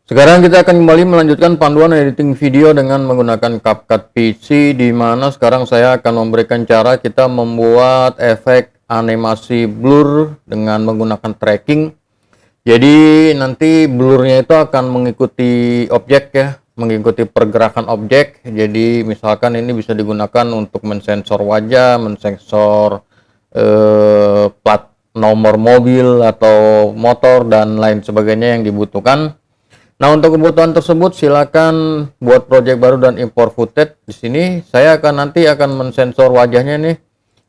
Sekarang kita akan kembali melanjutkan panduan editing video dengan menggunakan CapCut PC, di mana sekarang saya akan memberikan cara kita membuat efek animasi blur dengan menggunakan tracking. Jadi nanti blurnya itu akan mengikuti objek ya, mengikuti pergerakan objek. Jadi misalkan ini bisa digunakan untuk mensensor wajah, mensensor plat nomor mobil atau motor dan lain sebagainya yang dibutuhkan. Nah, untuk kebutuhan tersebut silakan buat project baru dan import footage. Di sini saya nanti akan mensensor wajahnya nih.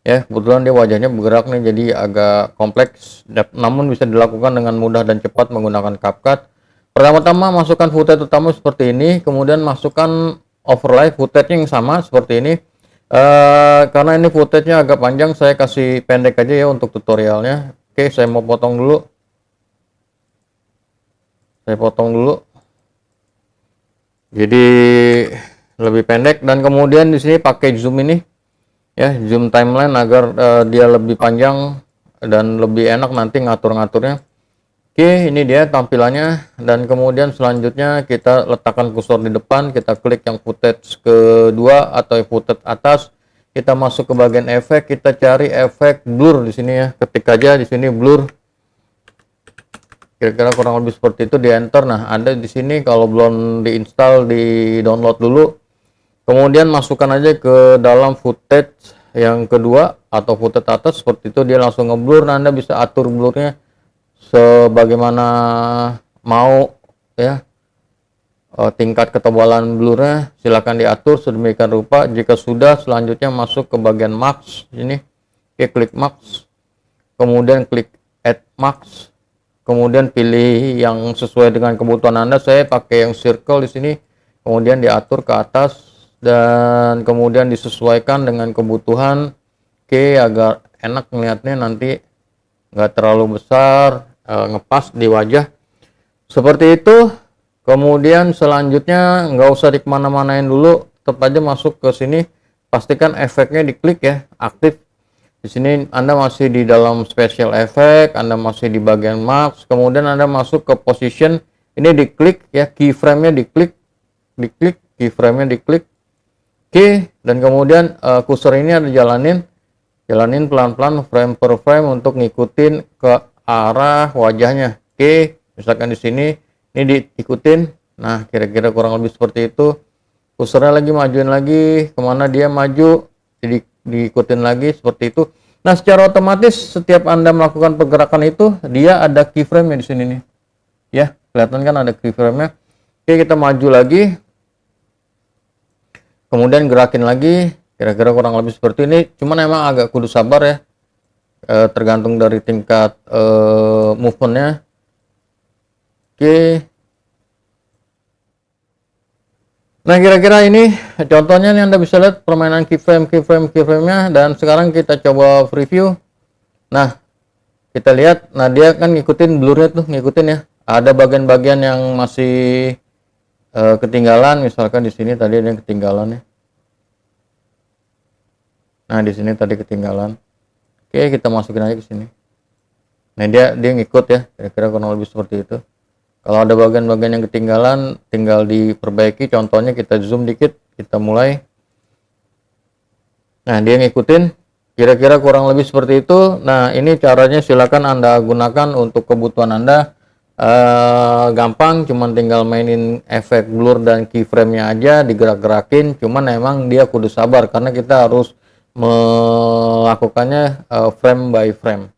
Ya, kebetulan dia wajahnya bergerak nih, jadi agak kompleks, namun bisa dilakukan dengan mudah dan cepat menggunakan CapCut. Pertama-tama masukkan footage utama seperti ini, kemudian masukkan overlay footage yang sama seperti ini. Karena ini footage-nya agak panjang, saya kasih pendek aja ya untuk tutorialnya. Oke, saya mau potong dulu. Saya potong dulu. Jadi lebih pendek, dan kemudian di sini pakai zoom ini ya, zoom timeline agar dia lebih panjang dan lebih enak nanti ngatur-ngaturnya. Oke, ini dia tampilannya, dan kemudian selanjutnya kita letakkan kursor di depan, kita klik yang footage kedua atau footage atas, kita masuk ke bagian efek, kita cari efek blur di sini ya, ketik aja di sini blur. Kira-kira kurang lebih seperti itu, di enter. Nah, ada di sini, kalau belum diinstal, di download dulu. Kemudian masukkan aja ke dalam footage yang kedua atau footage atas seperti itu, dia langsung ngeblur. Nah, Anda bisa atur blurnya sebagaimana mau ya. Tingkat ketebalan blurnya silahkan diatur sedemikian rupa. Jika sudah, selanjutnya masuk ke bagian max ini. Oke, klik max, kemudian klik add max. Kemudian pilih yang sesuai dengan kebutuhan Anda. Saya pakai yang circle di sini. Kemudian diatur ke atas dan kemudian disesuaikan dengan kebutuhan. Oke, agar enak melihatnya nanti, nggak terlalu besar, ngepas di wajah. Seperti itu. Kemudian selanjutnya nggak usah dikemana-manain dulu, tetap aja masuk ke sini. Pastikan efeknya diklik ya, aktif. Di sini Anda masih di dalam special effect, Anda masih di bagian max, kemudian Anda masuk ke position, ini diklik ya, keyframe-nya diklik, keyframe-nya diklik. Oke, dan kemudian cursor ini ada jalanin pelan-pelan frame per frame untuk ngikutin ke arah wajahnya. Oke, misalkan di sini ini diikutin. Nah, kira-kira kurang lebih seperti itu. Cursornya lagi majuin lagi, kemana dia maju, diikutin lagi seperti itu. Nah, secara otomatis setiap Anda melakukan pergerakan itu, dia ada keyframe-nya di sini nih. Ya, kelihatan kan ada keyframe-nya. Oke, kita maju lagi. Kemudian gerakin lagi, kira-kira kurang lebih seperti ini. Cuman emang agak kudu sabar ya. Tergantung dari tingkat movement-nya. Oke. Nah, kira-kira ini contohnya nih, Anda bisa lihat permainan keyframe-nya, dan sekarang kita coba preview. Nah, kita lihat, nah dia kan ngikutin blurnya tuh, ngikutin ya. Ada bagian-bagian yang masih ketinggalan, misalkan di sini tadi ada yang ketinggalan ya. Nah, di sini tadi ketinggalan. Oke, kita masukin aja ke sini. Nah, dia ngikut ya, kira-kira kurang lebih seperti itu. Kalau ada bagian-bagian yang ketinggalan, tinggal diperbaiki. Contohnya kita zoom dikit, kita mulai. Nah, dia ngikutin, kira-kira kurang lebih seperti itu. Nah, ini caranya silakan Anda gunakan untuk kebutuhan Anda. Gampang, cuman tinggal mainin efek blur dan keyframe-nya aja, digerak-gerakin. Cuman emang dia kudu sabar, karena kita harus melakukannya frame by frame.